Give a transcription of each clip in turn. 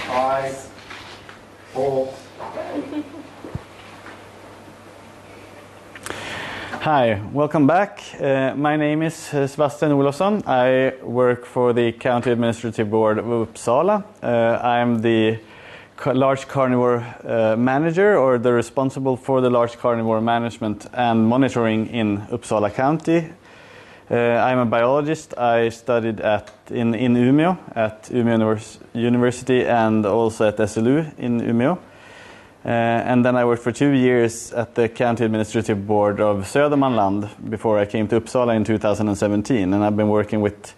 5, 4. Hi, welcome back. My name is Sebastian Olofsson. I work for the County Administrative Board of Uppsala. I'm the large carnivore manager, or the responsible for the large carnivore management and monitoring in Uppsala County. I'm a biologist. I studied in Umeå, at Umeå University, and also at SLU in Umeå. And then I worked for 2 years at the County Administrative Board of Södermanland before I came to Uppsala in 2017. And I've been working with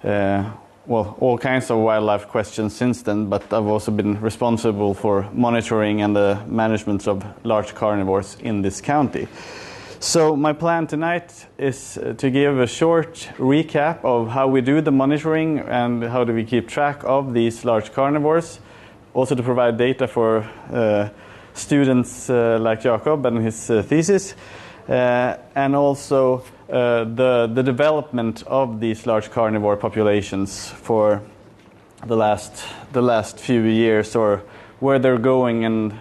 all kinds of wildlife questions since then, but I've also been responsible for monitoring and the management of large carnivores in this county. So my plan tonight is to give a short recap of how we do the monitoring and how do we keep track of these large carnivores. Also to provide data for students like Jakob and his thesis, and also the development of these large carnivore populations for the last few years, or where they're going, and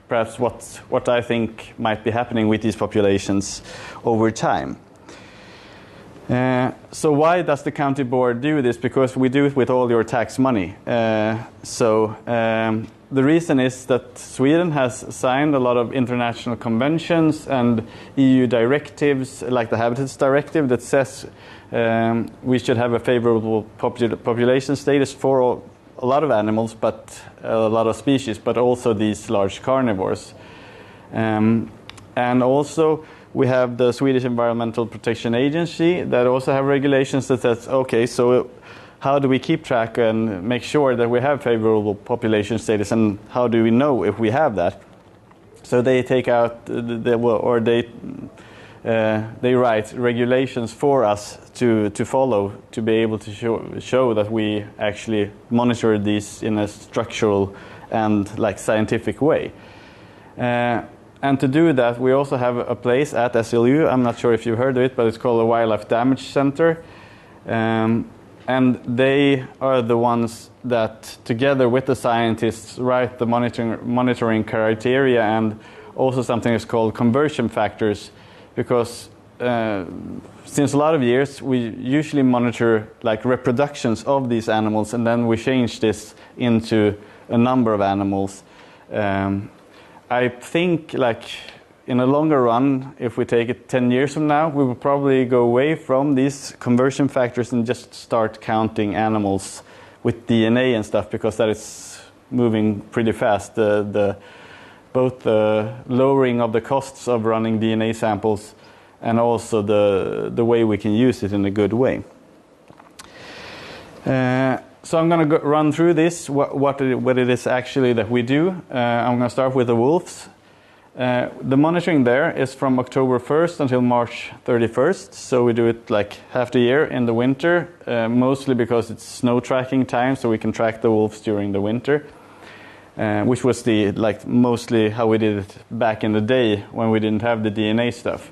perhaps what I think might be happening with these populations over time. So why does the county board do this? Because we do it with all your tax money. The reason is that Sweden has signed a lot of international conventions and EU directives, like the Habitats Directive, that says we should have a favorable population status for a lot of animals, but a lot of species, but also these large carnivores. And also we have the Swedish Environmental Protection Agency that also have regulations that says, okay, so how do we keep track and make sure that we have favorable population status, and how do we know if we have that? So they take out, they write regulations for us to follow, to be able to show that we actually monitor these in a structural and scientific way. And to do that, we also have a place at SLU. I'm not sure if you've heard of it, but it's called the Wildlife Damage Center. And they are the ones that, together with the scientists, write the monitoring criteria, and also something is called conversion factors, because since a lot of years we usually monitor reproductions of these animals, and then we change this into a number of animals. I think in a longer run, if we take it 10 years from now, we will probably go away from these conversion factors and just start counting animals with DNA and stuff, because that is moving pretty fast. Both the lowering of the costs of running DNA samples and also the way we can use it in a good way. So I'm going to run through this, what it is actually that we do. I'm going to start with the wolves. The monitoring there is from October 1st until March 31st. So we do it half the year in the winter, mostly because it's snow tracking time, so we can track the wolves during the winter, which was mostly how we did it back in the day when we didn't have the DNA stuff.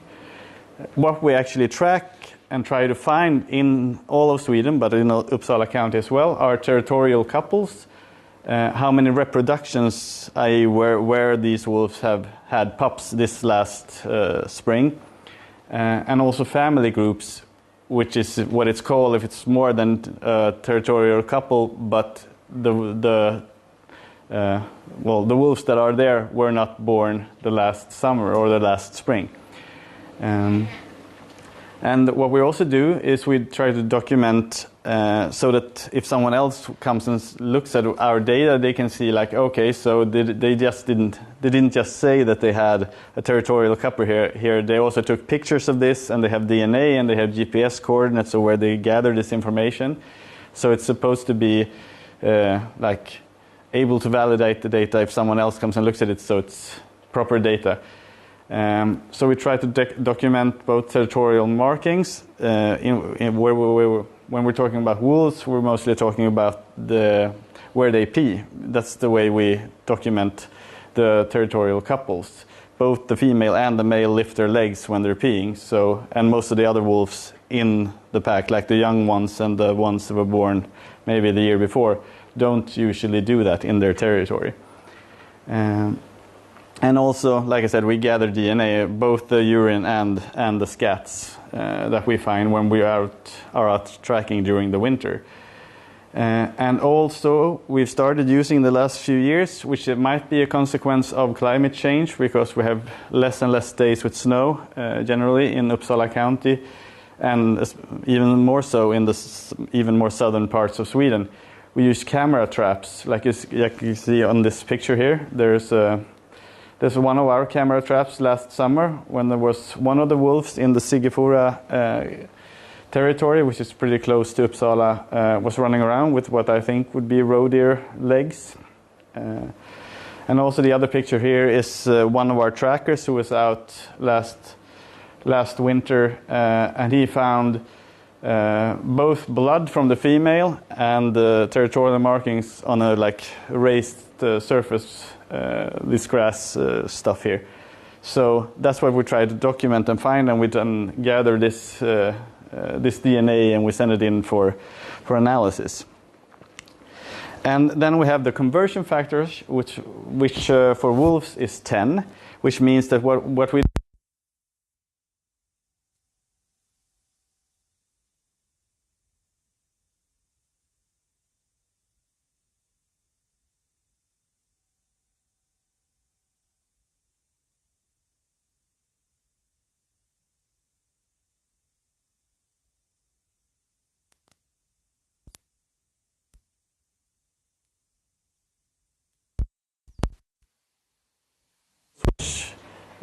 What we actually track and try to find in all of Sweden, but in Uppsala County as well, are territorial couples. How many reproductions, i.e. where these wolves have had pups this last spring. And also family groups, which is what it's called if it's more than a territorial couple, but the wolves that are there were not born the last summer or the last spring. And what we also do is we try to document so that if someone else comes and looks at our data, they can see okay, so they didn't just say that they had a territorial couple here. They also took pictures of this, and they have DNA, and they have GPS coordinates of where they gather this information. So it's supposed to be able to validate the data if someone else comes and looks at it, so it's proper data. So we try to document both territorial markings. When we're talking about wolves, we're mostly talking about where they pee. That's the way we document the territorial couples. Both the female and the male lift their legs when they're peeing. And most of the other wolves in the pack, like the young ones and the ones that were born maybe the year before, don't usually do that in their territory. And also, like I said, we gather DNA, both the urine and the scats that we find when we are out tracking during the winter. And also, we've started using the last few years, which might be a consequence of climate change, because we have less and less days with snow generally in Uppsala County, and even more so in the even more southern parts of Sweden. We use camera traps, like you see on this picture here. There's one of our camera traps last summer when there was one of the wolves in the Sigefora territory, which is pretty close to Uppsala, was running around with what I think would be roe deer legs. And also the other picture here is one of our trackers who was out last winter, and he found both blood from the female and the territorial markings on a raised surface, this grass stuff here. So that's what we try to document and find, and we then gather this DNA and we send it in for analysis. And then we have the conversion factors, which for wolves is 10, which means that what we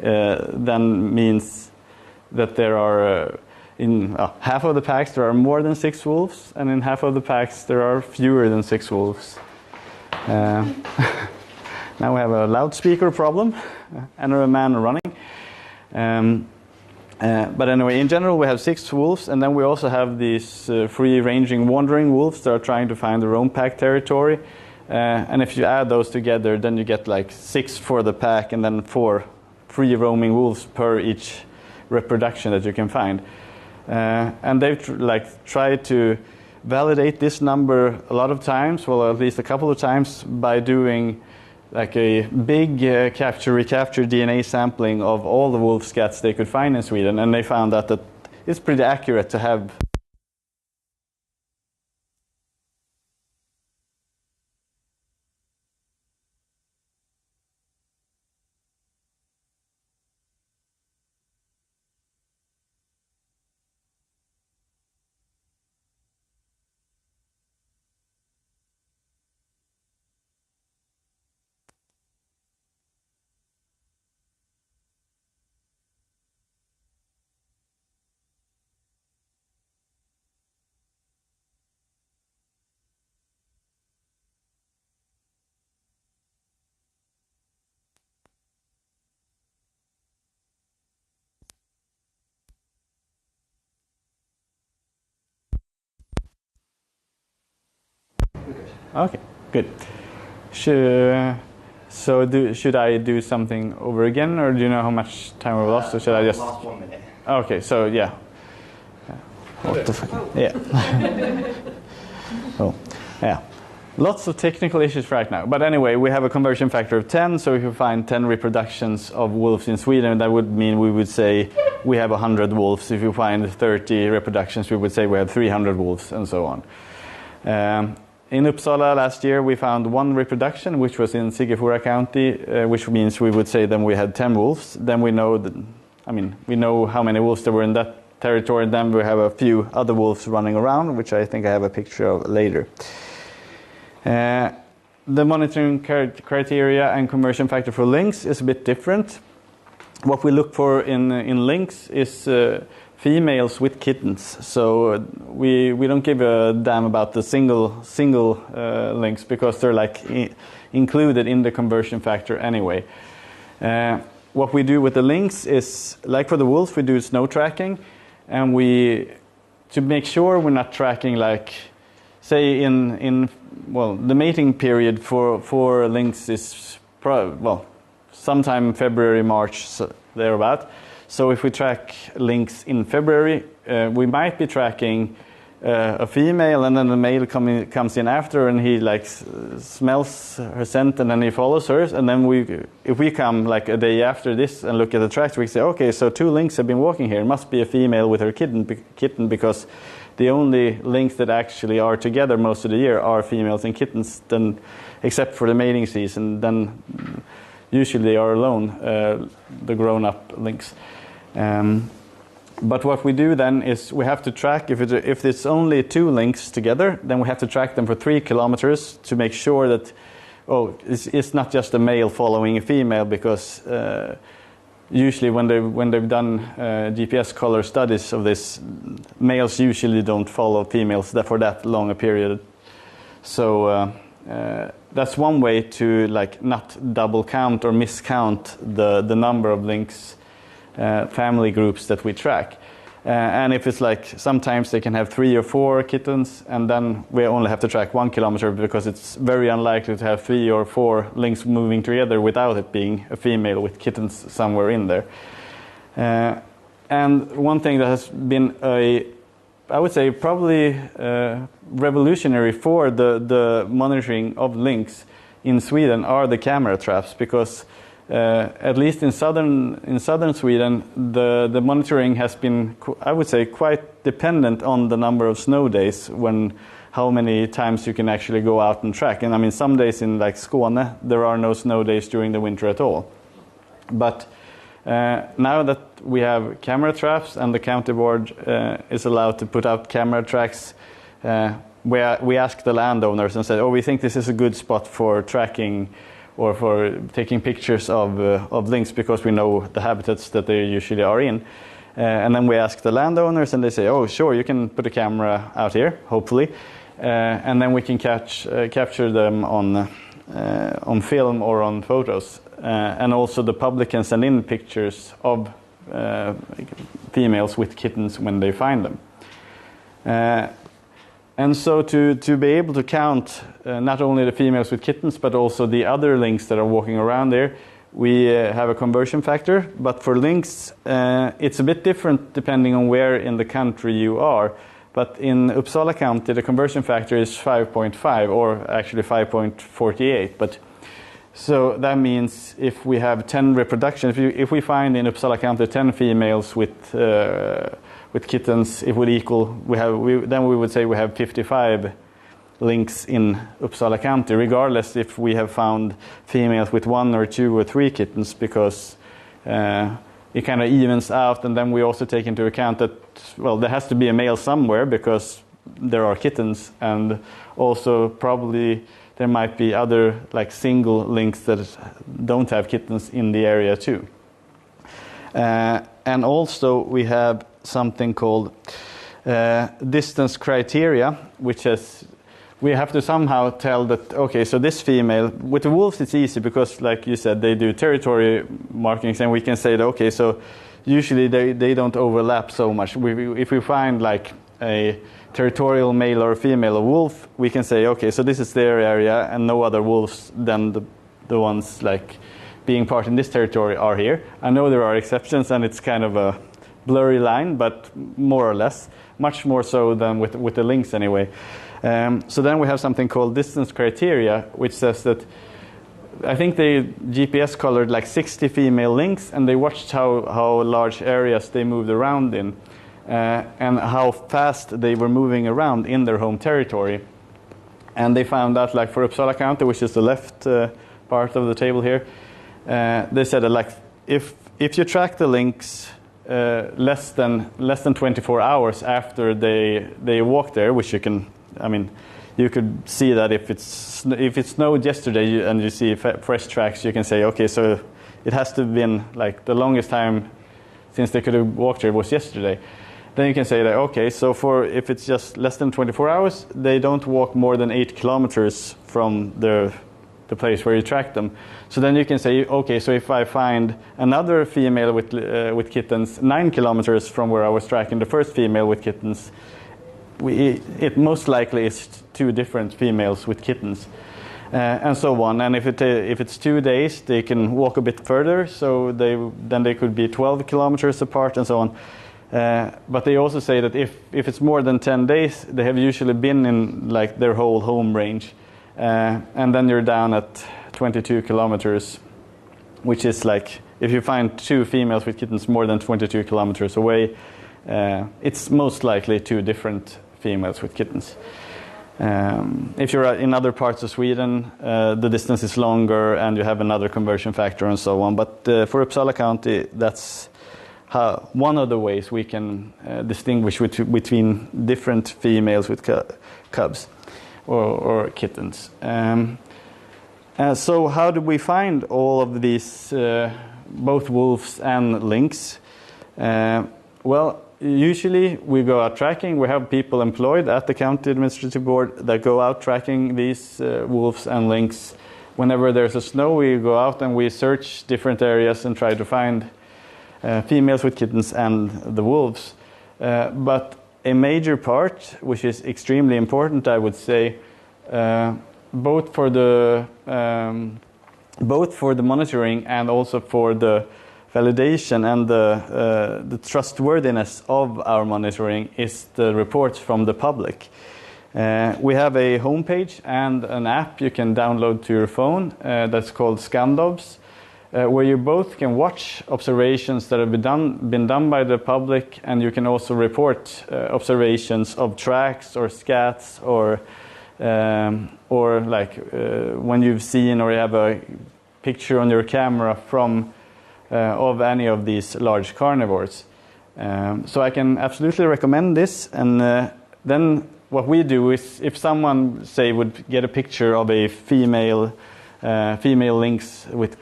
then means that there are in half of the packs there are more than 6 wolves, and in half of the packs there are fewer than 6 wolves. Now we have a loudspeaker problem and a man running. But anyway, in general we have 6 wolves, and then we also have these free-ranging wandering wolves that are trying to find their own pack territory. And if you add those together, then you get 6 for the pack and then 4 free roaming wolves per each reproduction that you can find. And they've tried to validate this number a lot of times, well, at least a couple of times, by doing a big capture-recapture DNA sampling of all the wolf scats they could find in Sweden, and they found that it's pretty accurate to have. Okay, good. Should I do something over again, or do you know how much time we've lost, or should I just? Last 1 minute. Okay, so yeah. What the fuck? Yeah. Oh, yeah. Lots of technical issues right now. But anyway, we have a conversion factor of 10, so if you find 10 reproductions of wolves in Sweden, that would mean we would say we have 100 wolves. If you find 30 reproductions, we would say we have 300 wolves, and so on. In Uppsala last year, we found 1 reproduction, which was in Sigefora County, which means we would say then we had 10 wolves. Then we know we know how many wolves there were in that territory. Then we have a few other wolves running around, which I think I have a picture of later. The monitoring criteria and conversion factor for lynx is a bit different. What we look for in lynx is females with kittens, so we don't give a damn about the single lynx, because they're included in the conversion factor anyway. What we do with the lynx is, like for the wolves, we do snow tracking, and to make sure we're not tracking say the mating period for lynx is sometime February, March, thereabout. So if we track lynx in February, we might be tracking a female, and then the male comes in after, and he like smells her scent, and then he follows hers. And then if we come like a day after this and look at the tracks, we say, okay, so 2 lynx have been walking here. It must be a female with her kitten because the only lynx that actually are together most of the year are females and kittens, then except for the mating season. Then usually they are alone, the grown-up lynx. But what we do then is we have to track, if it's only 2 lynx together, then we have to track them for 3 kilometers to make sure that, it's not just a male following a female, because usually when they've done GPS color studies of this, males usually don't follow females for that long a period. So that's one way to like not double count or miscount the number of lynx family groups that we track. And if it's like, sometimes they can have 3 or 4 kittens, and then we only have to track 1 kilometer, because it's very unlikely to have 3 or 4 lynx moving together without it being a female with kittens somewhere in there. And one thing that has been I would say probably revolutionary for the monitoring of lynx in Sweden are the camera traps, because at least in southern Sweden, the monitoring has been, I would say, quite dependent on the number of snow days, how many times you can actually go out and track. And I mean, some days in like Skåne, there are no snow days during the winter at all. But now that we have camera traps and the county board is allowed to put out camera tracks, we ask the landowners and said, we think this is a good spot for tracking or for taking pictures of lynx, because we know the habitats that they usually are in. And then we ask the landowners, and they say, sure, you can put a camera out here, hopefully. And then we can capture them on film or on photos. And also the public can send in pictures of females with kittens when they find them. And so to be able to count not only the females with kittens, but also the other lynx that are walking around there, we have a conversion factor. But for lynx, it's a bit different depending on where in the country you are. But in Uppsala County, the conversion factor is 5.5, or actually 5.48. But so that means if we have 10 reproductions, if we find in Uppsala County 10 females with kittens, it would equal, then we would say we have 55 lynx in Uppsala County, regardless if we have found females with 1 or 2 or 3 kittens, because it kind of evens out. And then we also take into account that, there has to be a male somewhere, because there are kittens, and also probably there might be other like single lynx that don't have kittens in the area too. And also we have something called distance criteria, which is, we have to somehow tell that, so this female, with the wolves it's easy, because like you said, they do territory markings, and we can say that, so usually they don't overlap so much. If we find like a territorial male or female of wolf, we can say, so this is their area, and no other wolves than the ones like being part in this territory are here. I know there are exceptions, and it's kind of a blurry line, but more or less, much more so than with the lynx anyway. So then we have something called distance criteria, which says that I think they GPS colored like 60 female lynx, and they watched how large areas they moved around in, and how fast they were moving around in their home territory. And they found out, like for Uppsala County, which is the left part of the table here, they said that like if you track the lynx less than 24 hours after they walk there, which you could see that if it snowed yesterday and you see fresh tracks, you can say, so it has to have been like the longest time since they could have walked here was yesterday. Then you can say that, so if it's just less than 24 hours, they don't walk more than 8 kilometers from the place where you track them. So then you can say, so if I find another female with kittens 9 kilometers from where I was tracking the first female with kittens, it most likely is 2 different females with kittens, and so on. And if it's 2 days, they can walk a bit further, so then they could be 12 kilometers apart, and so on. But they also say that if it's more than 10 days, they have usually been in like their whole home range. And then you're down at 22 kilometers, which is like, if you find 2 females with kittens more than 22 kilometers away, it's most likely 2 different females with kittens. If you're in other parts of Sweden, the distance is longer and you have another conversion factor and so on. But for Uppsala County, that's one of the ways we can distinguish between different females with cubs or kittens. So how do we find all of these, both wolves and lynx? Well, usually we go out tracking. We have people employed at the County Administrative Board that go out tracking these wolves and lynx. Whenever there's a snow, we go out and we search different areas and try to find females with kittens and the wolves. But a major part, which is extremely important, I would say, both for the monitoring and also for the validation and the trustworthiness of our monitoring, is the reports from the public. We have a homepage and an app you can download to your phone that's called Scandobs, where you both can watch observations that have been done by the public, and you can also report observations of tracks or scats or like when you've seen or you have a picture on your camera from of any of these large carnivores. So I can absolutely recommend this. And then what we do is, if someone, say, would get a picture of a female lynx with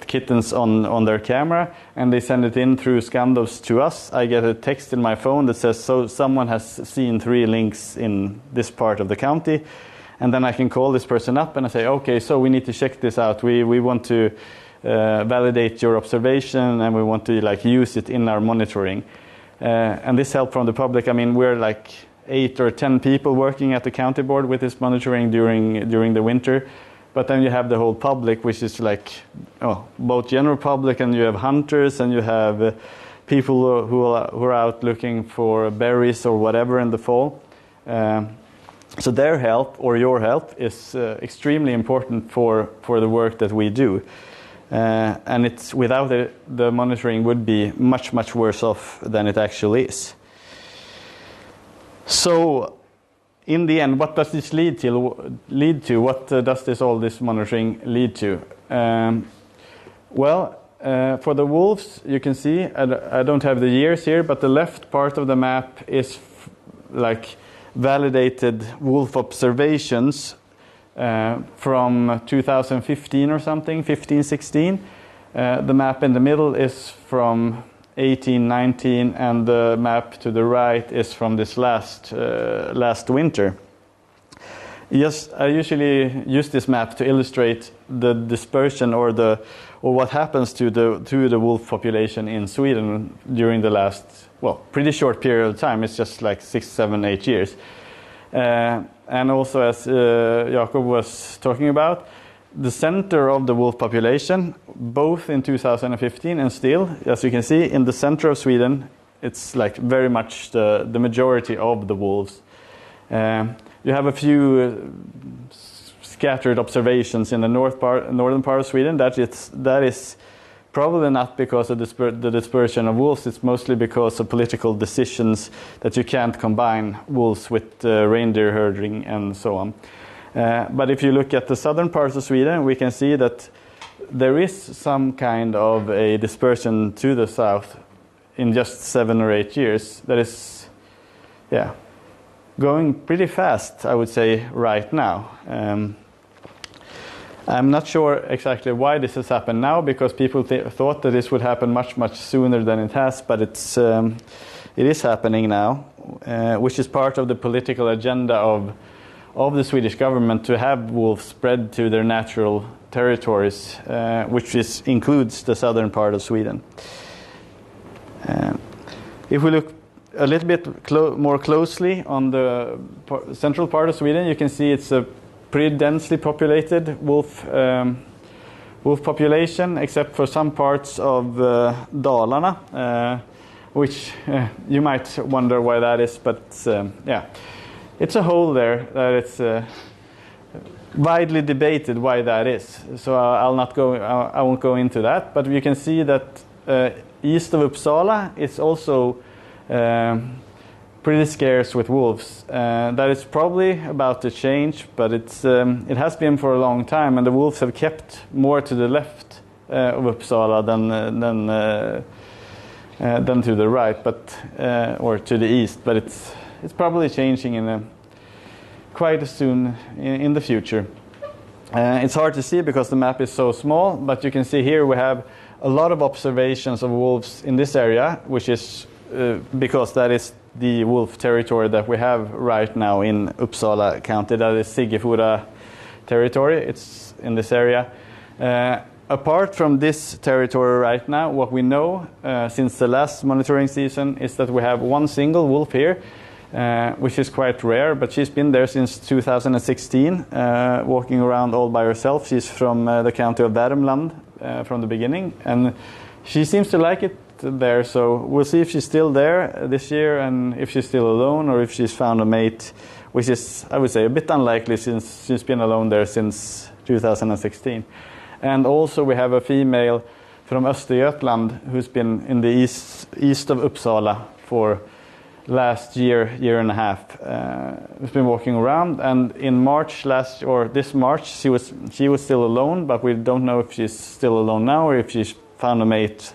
kittens on their camera, and they send it in through Scandobs to us, I get a text in my phone that says, so someone has seen 3 lynx in this part of the county. And then I can call this person up and I say, okay, so we need to check this out. We want to validate your observation, and we want to like use it in our monitoring. And this help from the public. I mean, we're like 8 or 10 people working at the county board with this monitoring during the winter. But then you have the whole public, which is like both general public, and you have hunters, and you have people who are out looking for berries or whatever in the fall. So their help, or your help, is extremely important for the work that we do. And it's without it, the monitoring would be much, much worse off than it actually is. So in the end, what does this lead to? What does all this monitoring lead to? Well, for the wolves, you can see, I don't have the years here, but the left part of the map is like validated wolf observations from 2015 or something, 15, 16. The map in the middle is from 18, 19, and the map to the right is from this last winter. Yes, I usually use this map to illustrate the dispersion or what happens to the wolf population in Sweden during the last, pretty short period of time. It's just like 6, 7, 8 years. And also, as Jakob was talking about, the center of the wolf population, both in 2015 and still, as you can see, in the center of Sweden, it's like very much the majority of the wolves. You have a few scattered observations in the northern part of Sweden. That is probably not because of the dispersion of wolves. It's mostly because of political decisions that you can't combine wolves with reindeer herding and so on. But if you look at the southern parts of Sweden, we can see that there is some kind of a dispersion to the south in just 7 or 8 years. That is, going pretty fast, I would say, right now. I'm not sure exactly why this has happened now, because people thought that this would happen much, much sooner than it has, but it is happening now, which is part of the political agenda of the Swedish government to have wolves spread to their natural territories, which includes the southern part of Sweden. If we look a little bit more closely on the central part of Sweden, you can see it's a pretty densely populated wolf population, except for some parts of Dalarna, which you might wonder why that is, but yeah, it's a hole there that it's widely debated why that is. So I won't go into that, but you can see that east of Uppsala it's also pretty scarce with wolves. That is probably about to change, but it has been for a long time, and the wolves have kept more to the left of Uppsala than to the right, but or to the east. But it's probably changing quite soon in the future. It's hard to see because the map is so small, but you can see here we have a lot of observations of wolves in this area, which is because that is the wolf territory that we have right now in Uppsala County. That is Sigefjorda territory. It's in this area. Apart from this territory right now, what we know since the last monitoring season is that we have one single wolf here, which is quite rare, but she's been there since 2016, walking around all by herself. She's from the county of Värmland from the beginning, and she seems to like it there, so we'll see if she's still there this year and if she's still alone or if she's found a mate, which is, I would say, a bit unlikely since she's been alone there since 2016. And also we have a female from Östergötland who's been in the east of Uppsala for last year and a half. Who's been walking around, and in March this March she was still alone, but we don't know if she's still alone now or if she's found a mate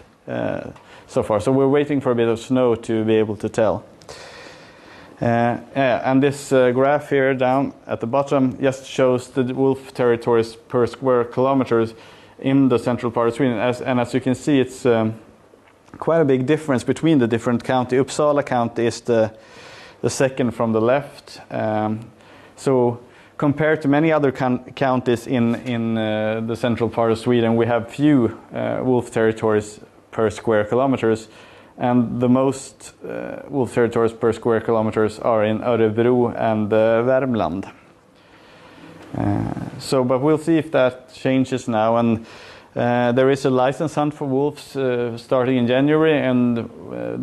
so far. So we're waiting for a bit of snow to be able to tell. And this graph here down at the bottom just shows the wolf territories per square kilometers in the central part of Sweden. As you can see, it's quite a big difference between the different counties. Uppsala County is the second from the left. So compared to many other counties in the central part of Sweden, we have few wolf territories per square kilometers, and the most wolf territories per square kilometers are in Örebro and Värmland. But we'll see if that changes now, and there is a license hunt for wolves starting in January, and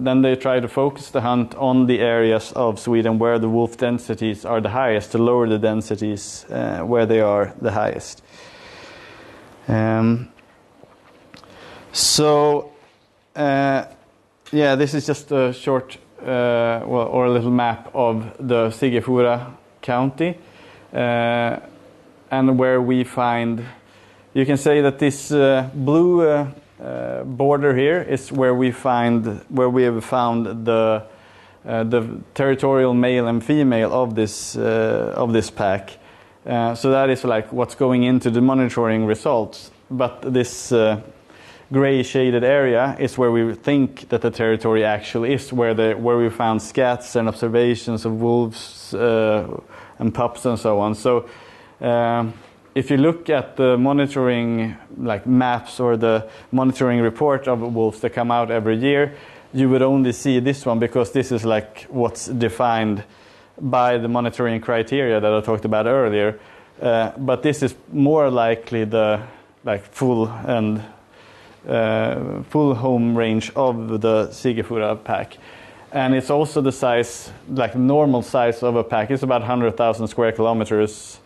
then they try to focus the hunt on the areas of Sweden where the wolf densities are the highest, to lower the densities where they are the highest. This is just a short or a little map of the Sigefjorda County, and where we find, you can say that this blue border here is where we have found the territorial male and female of this pack. So that is like what's going into the monitoring results. But this gray shaded area is where we think that the territory actually is, where we found scats and observations of wolves and pups and so on. So if you look at the monitoring maps or the monitoring report of wolves that come out every year, you would only see this one, because this is what's defined by the monitoring criteria that I talked about earlier. But this is more likely the full home range of the Sigefjorda pack, and it's also the size, normal size of a pack. It's about 100,000 square kilometers,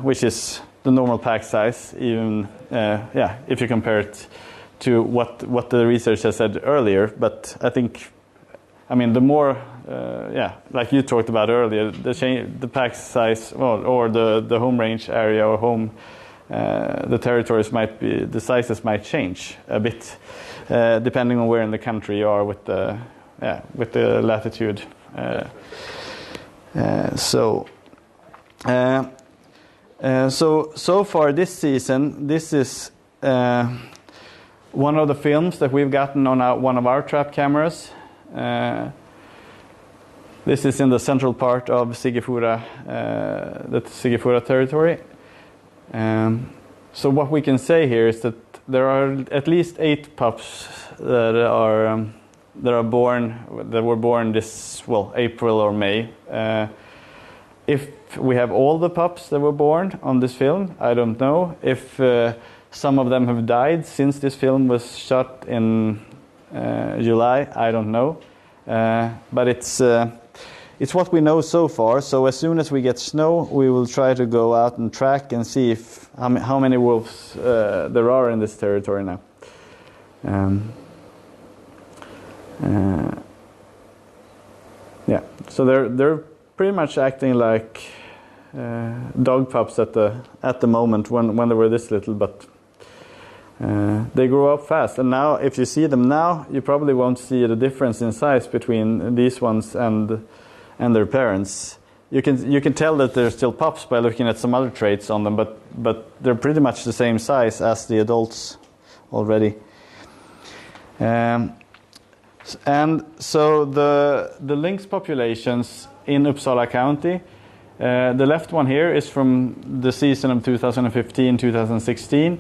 which is the normal pack size, even if you compare it to what the research has said earlier. But I think, the more like you talked about earlier, the pack size or the home range area or home, the territories the sizes might change a bit depending on where in the country you are with the latitude. So far this season, this is one of the films that we've gotten on one of our trap cameras. This is in the central part of Sigefjorda, the Sigefjorda territory. So what we can say here is that there are at least 8 pups that were born this April or May. If we have all the pups that were born on this film, I don't know. If some of them have died since this film was shot in July, I don't know. But it's what we know so far. So as soon as we get snow, we will try to go out and track and see if how many wolves there are in this territory now. Yeah, so they're pretty much acting like dog pups at the moment when they were this little, but they grow up fast. And now, if you see them now, you probably won't see the difference in size between these ones and their parents. You can tell that they're still pups by looking at some other traits on them, but they're pretty much the same size as the adults already. And so the lynx populations in Uppsala County, the left one here is from the season of 2015-2016,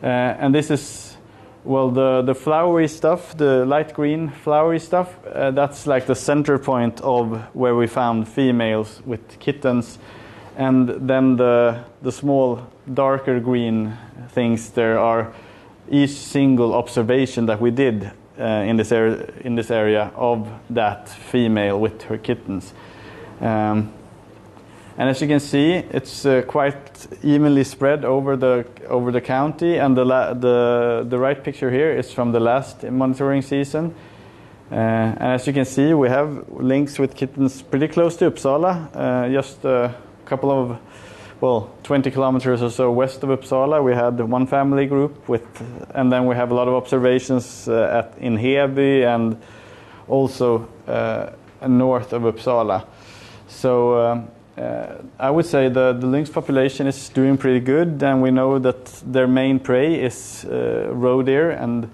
and this is, well, the flowery stuff, the light green flowery stuff, that's like the center point of where we found females with kittens, and then the small darker green things there are each single observation that we did in this area of that female with her kittens. And as you can see, it's quite evenly spread over the county. And the right picture here is from the last monitoring season. And as you can see, we have lynx with kittens pretty close to Uppsala, just a couple of 20 kilometers or so west of Uppsala. We had one family group and then we have a lot of observations in Heby and also north of Uppsala. So I would say the lynx population is doing pretty good, and we know that their main prey is roe deer, and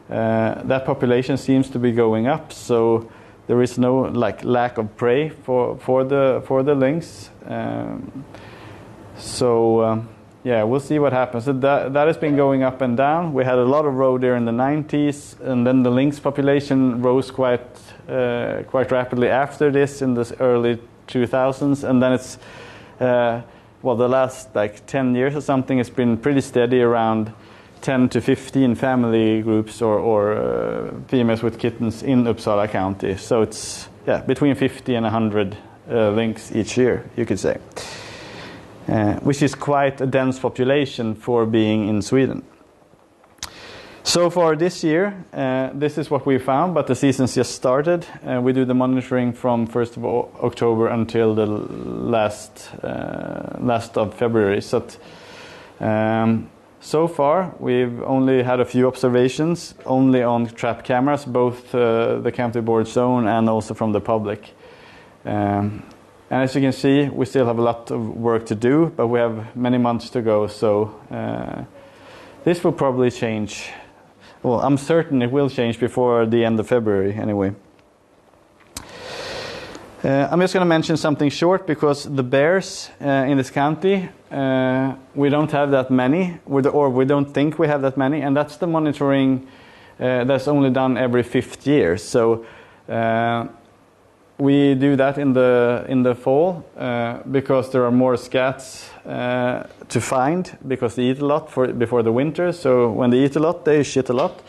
that population seems to be going up. So there is no lack of prey for the lynx. Yeah, we'll see what happens. So that has been going up and down. We had a lot of roe deer in the 90s, and then the lynx population rose quite rapidly after this in the early 2000s, and then it's the last 10 years or something, it's been pretty steady around 10 to 15 family groups or females with kittens in Uppsala County. So it's between 50 and 100 lynx each year, you could say. Which is quite a dense population for being in Sweden. So far this year, this is what we found, but the season's just started. We do the monitoring from 1st of October until the last of February. So far, we've only had a few observations, only on trap cameras, both the county board's own and also from the public. And as you can see, we still have a lot of work to do, but we have many months to go, so this will probably change. Well, I'm certain it will change before the end of February anyway. I'm just going to mention something short, because the bears in this county, we don't have that many, or we don't think we have that many, and that's the monitoring that's only done every 5th year. So we do that in the fall because there are more scats to find, because they eat a lot before the winter. So when they eat a lot, they shit a lot.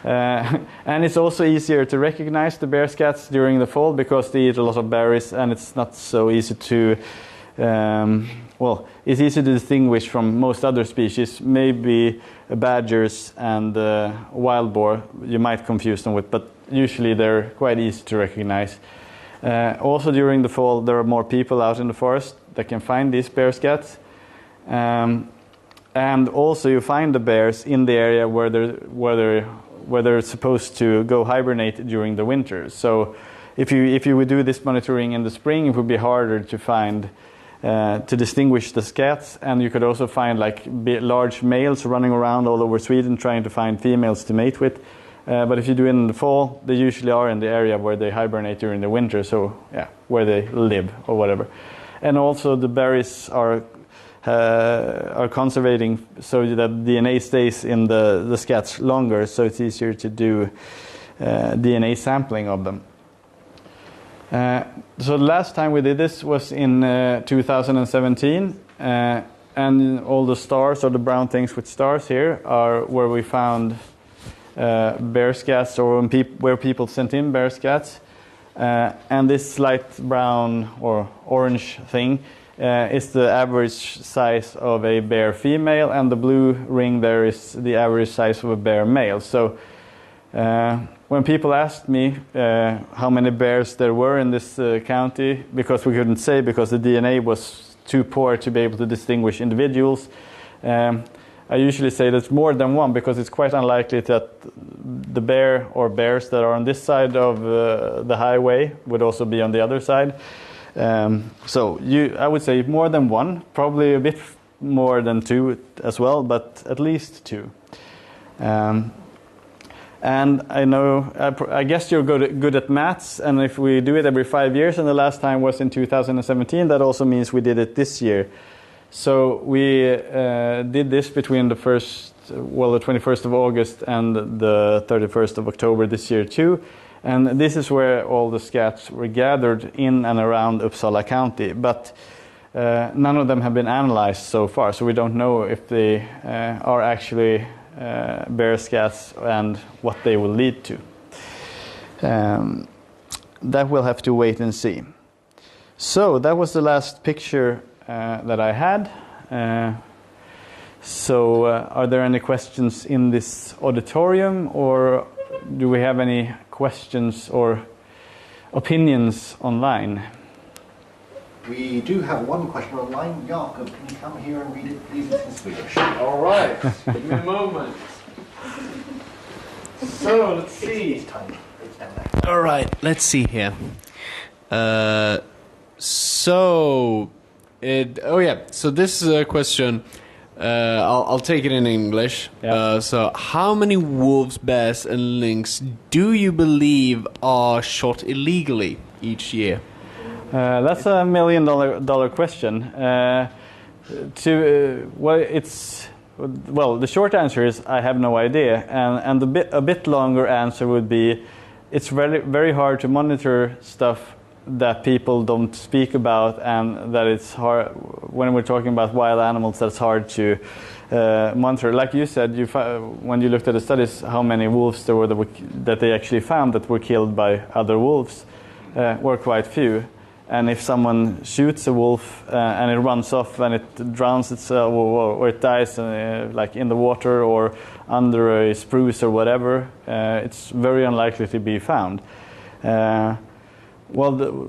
And it's also easier to recognize the bear scats during the fall, because they eat a lot of berries, and it's not so easy to it's easy to distinguish from most other species. Maybe badgers and wild boar you might confuse them with, but usually they're quite easy to recognize. Also during the fall, there are more people out in the forest that can find these bear scats. And also you find the bears in the area where they're supposed to go hibernate during the winter. So if you would do this monitoring in the spring, it would be harder to find, to distinguish the scats, and you could also find large males running around all over Sweden trying to find females to mate with. But if you do it in the fall, they usually are in the area where they hibernate during the winter, so where they live or whatever. And also the berries are conservating so that DNA stays in the scats longer, so it's easier to do DNA sampling of them. So the last time we did this was in 2017, and all the stars, or the brown things with stars here, are where we found bear scats, or where people sent in bear scats. And this light brown or orange thing is the average size of a bear female, and the blue ring there is the average size of a bear male. So when people asked me how many bears there were in this county, because we couldn't say because the DNA was too poor to be able to distinguish individuals, I usually say that's more than one, because it's quite unlikely that the bear or bears that are on this side of the highway would also be on the other side. So I would say more than one, probably a bit more than two as well, but at least two. And I guess you're good at maths, and if we do it every 5 years, and the last time was in 2017, that also means we did it this year. So we did this between the 21st of August and the 31st of October this year too. And this is where all the scats were gathered in and around Uppsala County. But none of them have been analyzed so far, so we don't know if they are actually bear scats and what they will lead to. That we'll have to wait and see. So that was the last picture that I had. So are there any questions in this auditorium, or do we have any questions or opinions online? We do have one question online. Jakob, can you come here and read it, please, in Swedish? All right, give me a moment. So let's see. It's tiny. It's down there. All right, let's see here. So this is a question. I'll take it in English. Yeah. So how many wolves, bears and lynx do you believe are shot illegally each year? That's $1 million question. The short answer is I have no idea, and a bit longer answer would be it's very, very hard to monitor stuff that people don't speak about, and that it's hard when we're talking about wild animals. That's hard to monitor. Like you said, when you looked at the studies, how many wolves there were that they actually found that were killed by other wolves were quite few. And if someone shoots a wolf and it runs off and it drowns itself or it dies like in the water or under a spruce or whatever, it's very unlikely to be found. The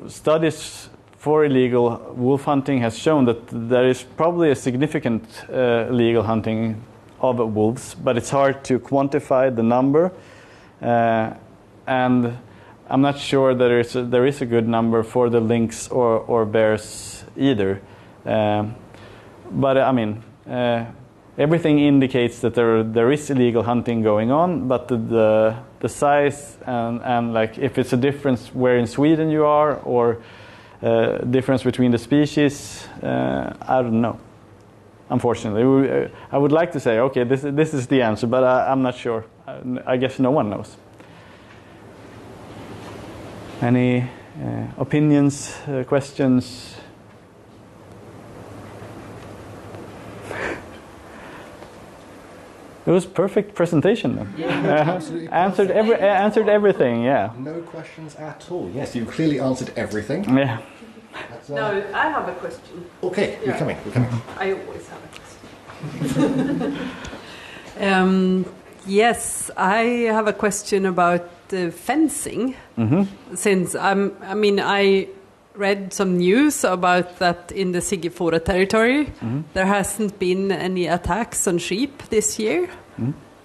studies for illegal wolf hunting has shown that there is probably a significant illegal hunting of wolves, but it's hard to quantify the number, and I'm not sure that there is a good number for the lynx or bears either. But I mean, everything indicates that there is illegal hunting going on, but the size and like if it's a difference where in Sweden you are or difference between the species, I don't know. Unfortunately, I would like to say, okay, this is the answer, but I'm not sure. I guess no one knows. Any opinions, questions? It was perfect presentation then. Yeah, answered everything. Yeah. No questions at all. Yes, you clearly answered everything. Yeah. No, I have a question. Okay, Yeah. we're coming. I always have a question. Yes, I have a question about fencing. Mm-hmm. Since I read some news about that in the Sigifora territory, there hasn't been any attacks on sheep this year.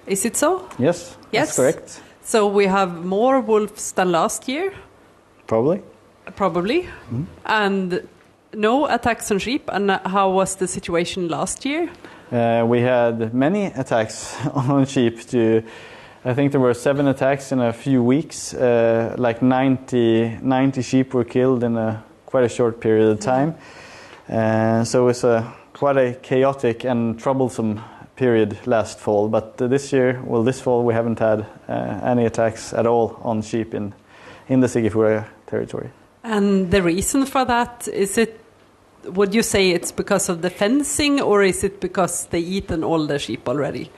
Is it so? Yes. Yes. That's correct. So we have more wolves than last year. Probably. And no attacks on sheep. And how was the situation last year? We had many attacks on sheep. I think there were 7 attacks in a few weeks. Like 90 sheep were killed in quite a short period of time. So it was quite a chaotic and troublesome period last fall. But this fall we haven't had any attacks at all on sheep in the Sigifora territory. And the reason for that, is it would you say it's because of the fencing, or is it because they eaten all the sheep already?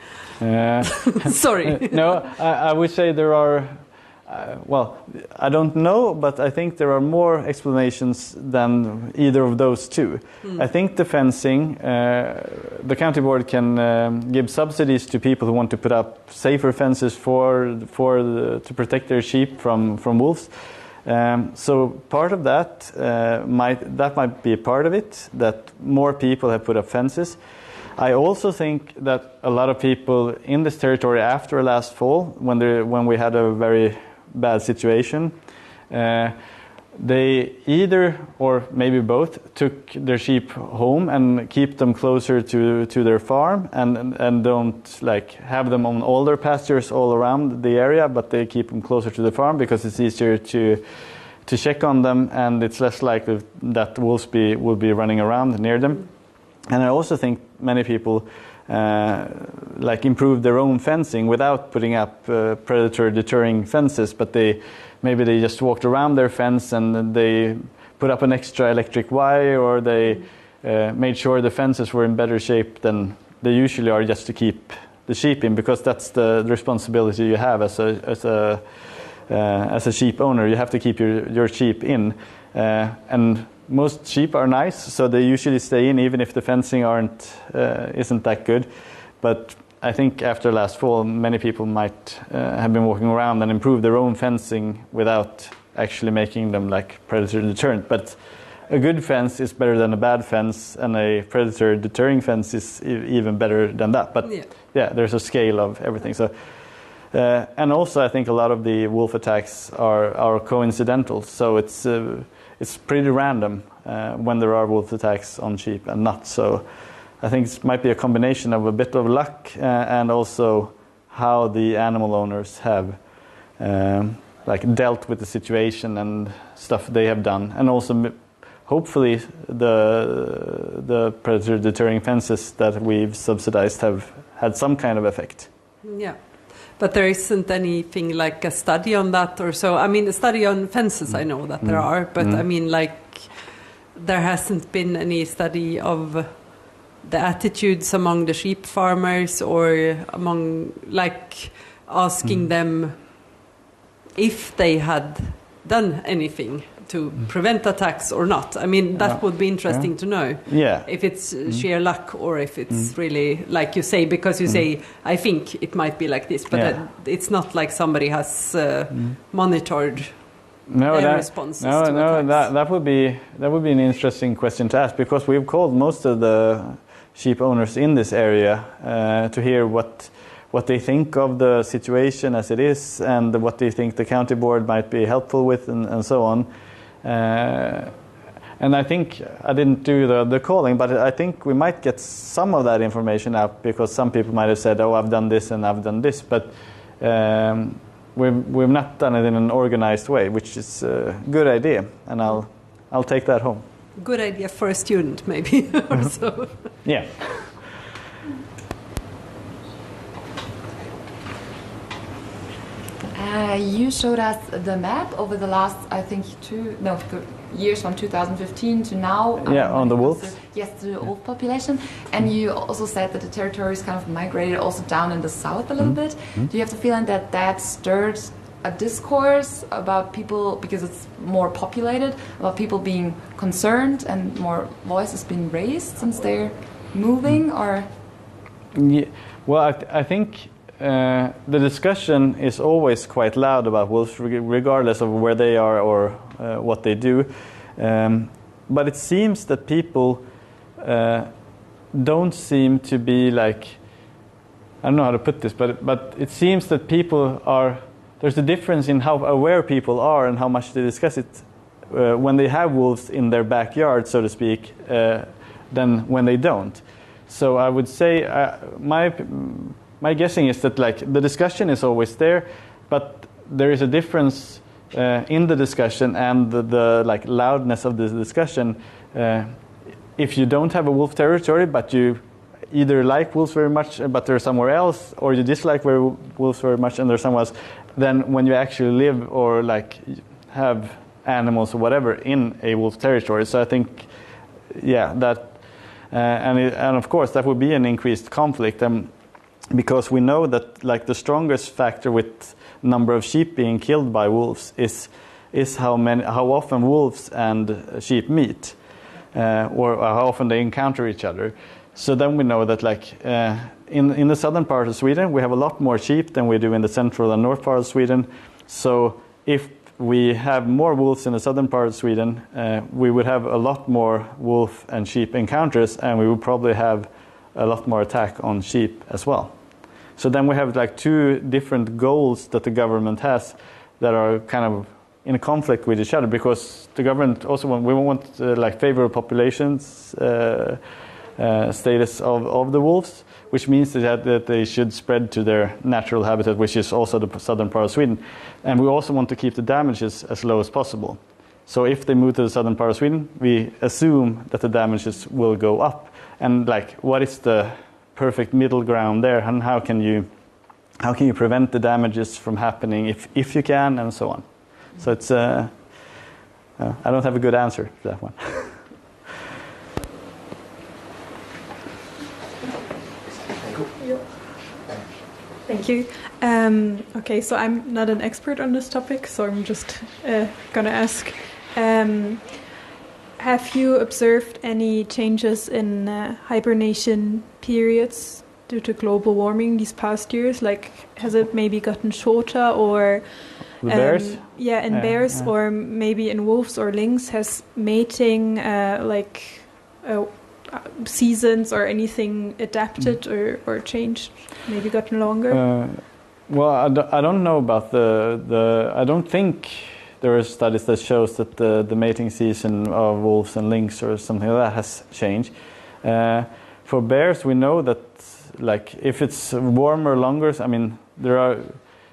Sorry. No, I would say there are. Well, I don't know, but I think there are more explanations than either of those two. I think the fencing, the county board can give subsidies to people who want to put up safer fences to protect their sheep from wolves. So part of that might be a part of it, that more people have put up fences. I also think that a lot of people in this territory after last fall, when we had a very bad situation, they either, or maybe both, took their sheep home and keep them closer to their farm, and don't like have them on all their pastures all around the area, but they keep them closer to the farm because it's easier to check on them, and it's less likely that wolves will be running around near them. And I also think many people improve their own fencing without putting up predator deterring fences, but maybe they just walked around their fence and they put up an extra electric wire, or they made sure the fences were in better shape than they usually are, just to keep the sheep in, because that's the responsibility you have as a sheep owner. You have to keep your sheep in, and most sheep are nice, so they usually stay in even if the fencing isn't that good. But I think after last fall, many people might have been walking around and improve their own fencing without actually making them like predator deterrent. But a good fence is better than a bad fence, and a predator deterring fence is even better than that. But yeah, there's a scale of everything. So. And also, I think a lot of the wolf attacks are coincidental. So it's pretty random when there are wolf attacks on sheep and not. So I think it might be a combination of a bit of luck and also how the animal owners have dealt with the situation and stuff they have done, and also hopefully the predator deterring fences that we've subsidized have had some kind of effect. Yeah. But there isn't anything like a study on that or so. I mean, a study on fences, I know that there are, but I mean, there hasn't been any study of the attitudes among the sheep farmers, or among, asking them if they had done anything to prevent attacks or not. I mean, that would be interesting to know. Yeah. If it's sheer luck, or if it's really, like you say, because you say, I think it might be like this, but it's not like somebody has monitored their responses to attacks. That would be an interesting question to ask, because we've called most of the sheep owners in this area to hear what they think of the situation as it is, and what they think the county board might be helpful with, and so on. And I think I didn't do the calling, but I think we might get some of that information out, because some people might have said, "Oh, I've done this and I've done this," but we've not done it in an organized way, which is a good idea, and I'll take that home. Good idea for a student, maybe. Or so. Yeah. You showed us the map over the last, I think, years from 2015 to now. On the wolves. Yes, the wolf population. And you also said that the territory is kind of migrated also down in the south a little bit. Do you have the feeling that stirred a discourse about people, because it's more populated, about people being concerned and more voices being raised since they're moving, or? Yeah. Well, I think the discussion is always quite loud about wolves, regardless of where they are or what they do. But it seems that people don't seem to be I don't know how to put this, but it seems that people are. There's a difference in how aware people are and how much they discuss it when they have wolves in their backyard, so to speak, than when they don't. So I would say my guessing is that the discussion is always there, but there is a difference in the discussion and the loudness of the discussion. If you don't have a wolf territory, but you either like wolves very much, but they're somewhere else, or you dislike wolves very much and they're somewhere else, then when you actually live or have animals or whatever in a wolf territory. So I think yeah, that and of course that would be an increased conflict, because we know that like the strongest factor with number of sheep being killed by wolves is how often wolves and sheep meet, or how often they encounter each other. So then we know that like in the southern part of Sweden we have a lot more sheep than we do in the central and north part of Sweden. So if we have more wolves in the southern part of Sweden, we would have a lot more wolf and sheep encounters, and we would probably have a lot more attack on sheep as well. So then we have like two different goals that the government has that are kind of in conflict with each other, because the government also want like favorable populations status of the wolves, which means that they should spread to their natural habitat, which is also the southern part of Sweden. And we also want to keep the damages as low as possible. So if they move to the southern part of Sweden, we assume that the damages will go up. And like, what is the perfect middle ground there, and how can you prevent the damages from happening if you can, and so on. So it's I don't have a good answer to that one. Thank you. Okay, so I'm not an expert on this topic, so I'm just going to ask. Have you observed any changes in hibernation periods due to global warming these past years? Like, has it maybe gotten shorter, or... The bears? Yeah, in bears, or maybe in wolves or lynx, has mating, seasons or anything adapted or changed, maybe gotten longer? Well, I don't know about the I don't think there are studies that shows that the mating season of wolves and lynx or something like that has changed. For bears, we know that like if it's warmer longer, I mean there are,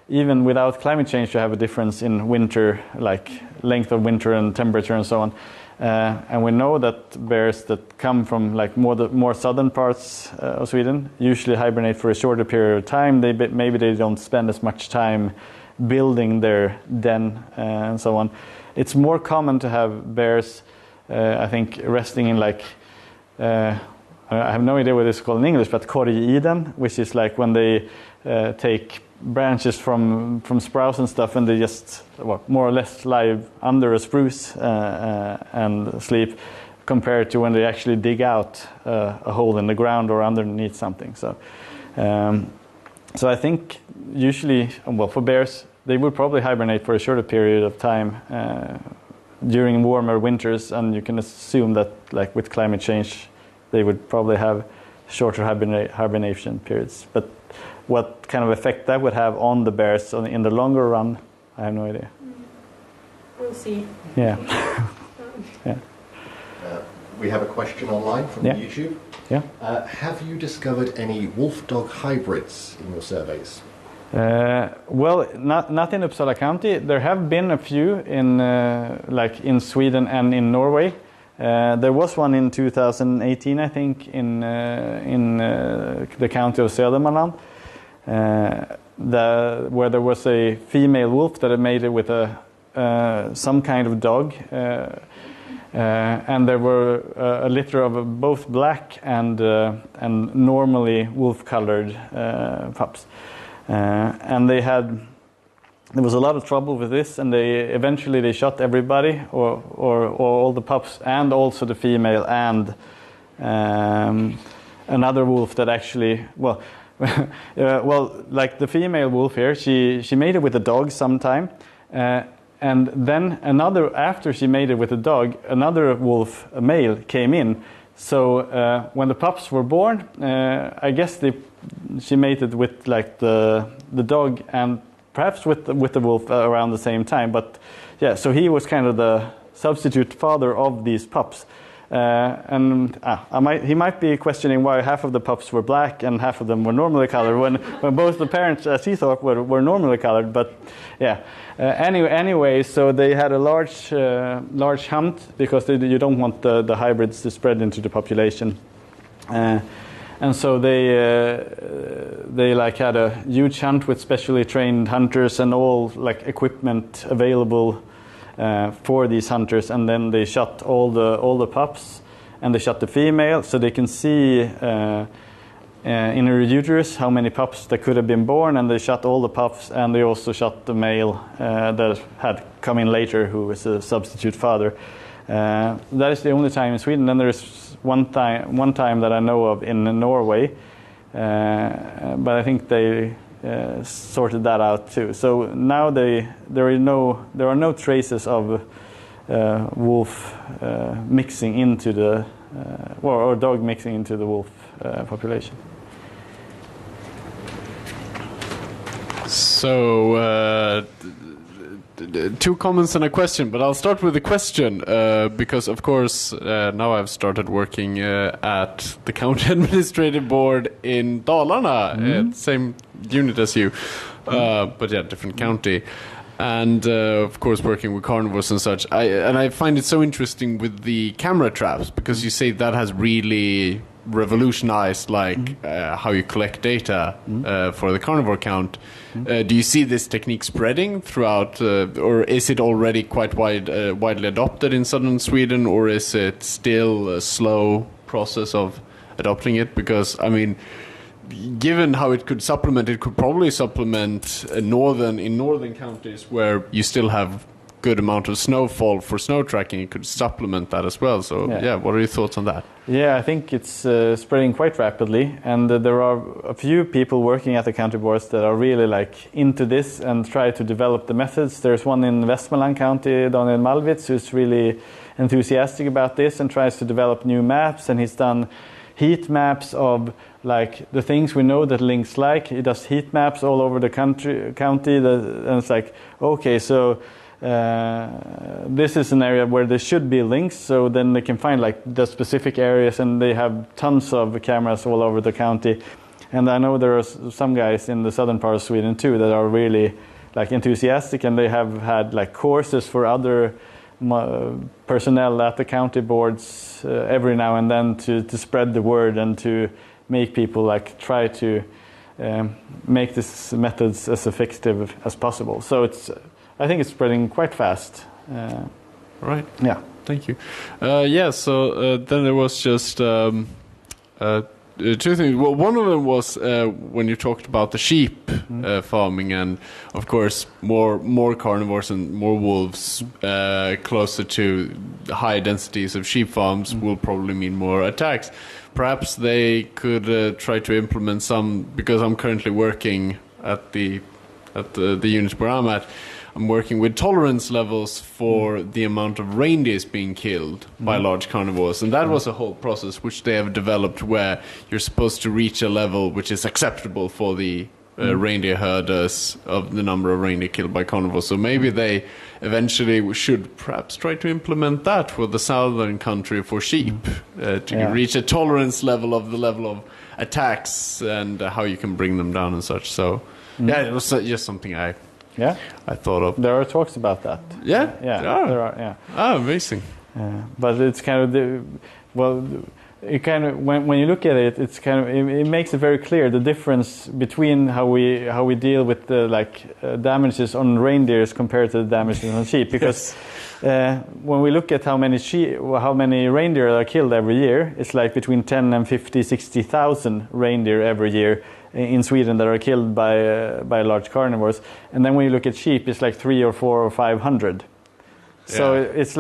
even without climate change, you have a difference in winter, like length of winter and temperature and so on. And we know that bears that come from like more southern parts of Sweden usually hibernate for a shorter period of time. Maybe they don't spend as much time building their den and so on. It's more common to have bears, I think, resting in like, I have no idea what it's called in English, but korgiden, which is like when they take branches from sprouts and stuff, and they just more or less lie under a spruce and sleep, compared to when they actually dig out a hole in the ground or underneath something. So I think usually, well, for bears, they would probably hibernate for a shorter period of time during warmer winters, and you can assume that like with climate change they would probably have shorter hibernation periods. But what kind of effect that would have on the bears in the longer run, I have no idea. We'll see. Yeah. Yeah. We have a question online from YouTube. Yeah. Have you discovered any wolf-dog hybrids in your surveys? Well, not in Uppsala County. There have been a few in Sweden and in Norway. There was one in 2018, I think, in the county of Södermanland, where there was a female wolf that had mated with some kind of dog, and there were a litter of both black and normally wolf-colored pups, and there was a lot of trouble with this, and they eventually shot everybody, or all the pups, and also the female, and another wolf that actually, well, like the female wolf here, she mated with a dog sometime, and then after she mated with a dog, another wolf, a male, came in. So when the pups were born, I guess she mated with like the dog and perhaps with the wolf around the same time. But yeah, so he was kind of the substitute father of these pups. And he might be questioning why half of the pups were black and half of them were normally colored when both the parents, as he thought, were normally colored. But yeah, anyway, so they had a large hunt, because you don't want the hybrids to spread into the population. And so they like had a huge hunt with specially trained hunters and all like equipment available for these hunters, and then they shot all the pups, and they shot the female, so they can see in her uterus how many pups that could have been born, and they shot all the pups, and they also shot the male that had come in later, who was a substitute father. That is the only time in Sweden. Then there's one time that I know of in Norway, but I think they sorted that out too. So now there are no traces of wolf mixing into the or dog mixing into the wolf population. So, two comments and a question, but I'll start with the question because, of course, now I've started working at the County Administrative Board in Dalarna, same unit as you, but yeah, different county. And of course, working with carnivores and such, I find it so interesting with the camera traps, because you say that has really revolutionized how you collect data for the carnivore count. Do you see this technique spreading throughout, or is it already quite widely adopted in southern Sweden, or is it still a slow process of adopting it? Because, I mean, given how it could probably supplement in northern counties where you still have good amount of snowfall for snow tracking. It could supplement that as well. So yeah, what are your thoughts on that? Yeah, I think it's spreading quite rapidly, and there are a few people working at the county boards that are really into this and try to develop the methods. There's one in Västmanland County, Daniel Malvitz, who's really enthusiastic about this and tries to develop new maps, and he's done heat maps of the things we know that lynx like. He does heat maps all over the county, and it's okay, so this is an area where there should be lynx, so then they can find the specific areas, and they have tons of cameras all over the county. And I know there are some guys in the southern part of Sweden too that are really enthusiastic, and they have had courses for other personnel at the county boards every now and then to spread the word and to make people try to make these methods as effective as possible. So I think it's spreading quite fast. Right. Yeah. Thank you. So then there was just two things. Well, one of them was when you talked about the sheep farming, and of course more carnivores and more wolves closer to high densities of sheep farms will probably mean more attacks. Perhaps they could try to implement some, because I'm currently working at the unit where I'm at. I'm working with tolerance levels for the amount of reindeers being killed by large carnivores. And that was a whole process which they have developed, where you're supposed to reach a level which is acceptable for the reindeer herders of the number of reindeer killed by carnivores. So maybe they eventually should perhaps try to implement that for the southern country for sheep, to reach a tolerance level of attacks and how you can bring them down and such. So yeah, it was just something I thought of. There are talks about that. Yeah? There are, yeah. Oh, amazing. But it's kind of when you look at it, it's it makes it very clear the difference between how we deal with the damages on reindeers compared to the damages on sheep. Because when we look at how many reindeer are killed every year, it's between 10 and 60,000 reindeer every year in Sweden that are killed by large carnivores. And then when you look at sheep, it's 300 or 400 or 500. So it's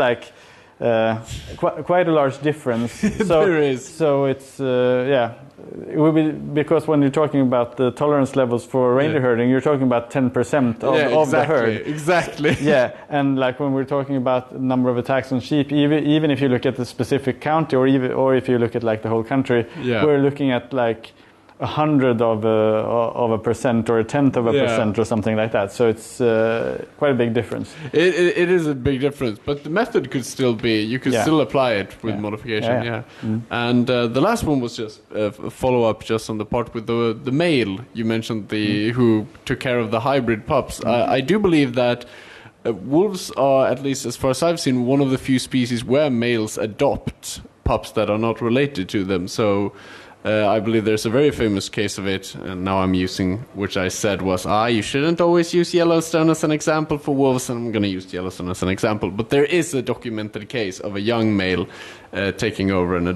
quite a large difference. So, there is. So it's it will be, because when you're talking about the tolerance levels for reindeer herding, you're talking about 10% of the herd. Exactly. Yeah, and when we're talking about the number of attacks on sheep, even if you look at the specific county, or if you look at the whole country, we're looking at 100 of a percent or a tenth of a percent or something like that. So it's quite a big difference. It is a big difference, but the method could still be, you could still apply it with modification. Yeah. And the last one was just a follow-up just on the part with the male. You mentioned who took care of the hybrid pups. I do believe that wolves are, at least as far as I've seen, one of the few species where males adopt pups that are not related to them. So I believe there's a very famous case of it, and now I'm using, which I said was, you shouldn't always use Yellowstone as an example for wolves, and I'm going to use Yellowstone as an example. But there is a documented case of a young male taking over and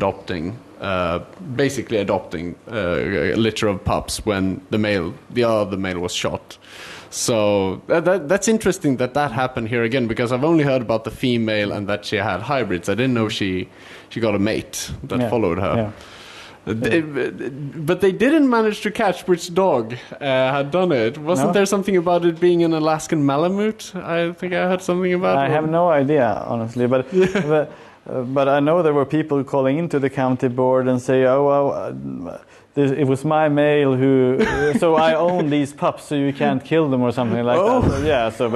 basically adopting a litter of pups when the other male was shot. So that's interesting that happened here again, because I've only heard about the female and that she had hybrids. I didn't know she got a mate that followed her. Yeah. But they didn't manage to catch which dog had done it. Wasn't there something about it being an Alaskan Malamute? I think I heard something about it. I have no idea, honestly, but but I know there were people calling into the county board and say, it was my male who, so I own these pups, so you can't kill them or something like that. So,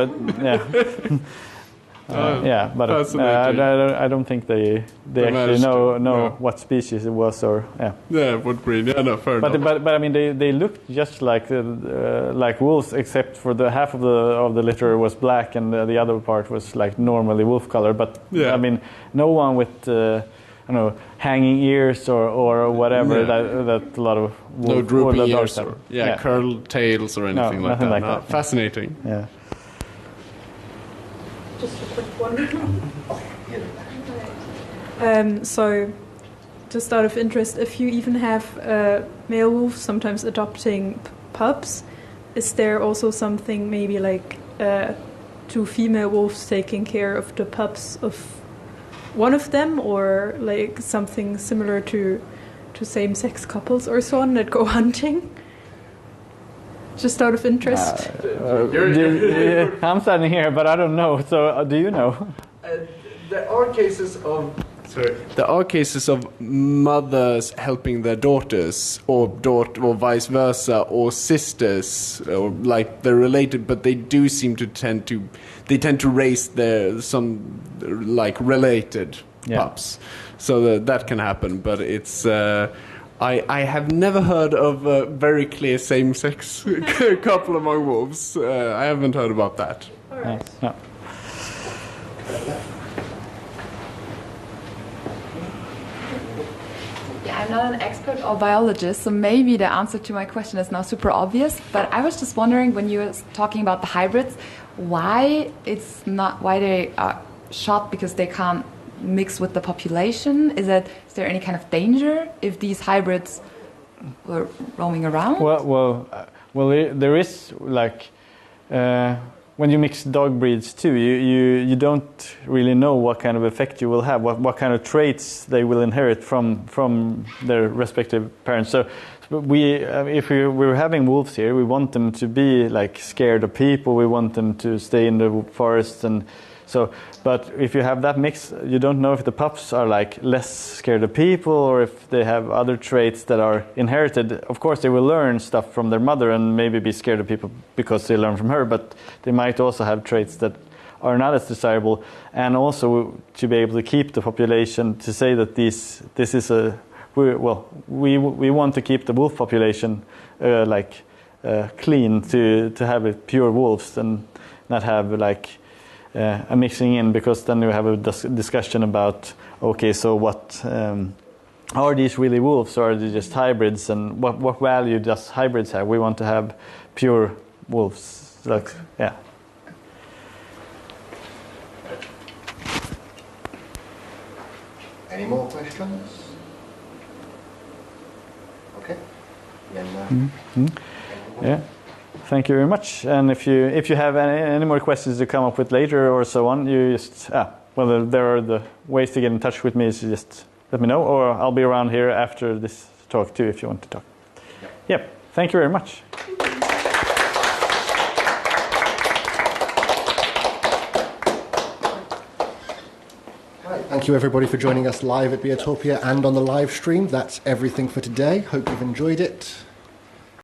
I don't think they actually know what species it was what breed. Fair enough. But I mean they looked just like wolves, except for the half of the litter was black and the other part was like normally wolf color. But I mean no one with hanging ears or whatever that a lot of wolf, no drooping ears or curled tails or anything like that. That. Fascinating. Yeah. Just a quick one. So, just out of interest, if you even have male wolves sometimes adopting pups, is there also something maybe like 2 female wolves taking care of the pups of one of them, or like something similar to same-sex couples or so on that go hunting? Just out of interest. I'm standing here, but I don't know. So, do you know? There are cases of mothers helping their daughters, or vice versa, or sisters, or like they're related, but they do seem to tend to raise some related pups. So that can happen, but it's. I have never heard of a very clear same-sex couple among wolves. I haven't heard about that. All right. No. Yeah, I'm not an expert or biologist, so maybe the answer to my question is now super obvious. But I was just wondering, when you were talking about the hybrids, why they are shot because they can't mix with the population? Is there any kind of danger if these hybrids were roaming around? Well, there is like when you mix dog breeds too, you don't really know what kind of effect you will have, what kind of traits they will inherit from their respective parents. So if we're having wolves here, we want them to be like scared of people. We want them to stay in the forests and. So, but if you have that mix, you don't know if the pups are like less scared of people or if they have other traits that are inherited. Of course, they will learn stuff from their mother and maybe be scared of people because they learn from her, but they might also have traits that are not as desirable. And also to be able to keep the population, to say that this is we want to keep the wolf population clean, to have it pure wolves and not have like a mixing in, because then you have a discussion about, okay, so what are these really wolves or are they just hybrids, and what value does hybrids have? We want to have pure wolves. Any more questions? Okay. Then, yeah. Thank you very much. And if you have any more questions to come up with later or so on, you just there are the ways to get in touch with me. So just let me know, or I'll be around here after this talk too if you want to talk. Yep. Thank you very much. Thank you everybody for joining us live at Biotopia and on the live stream. That's everything for today. Hope you've enjoyed it.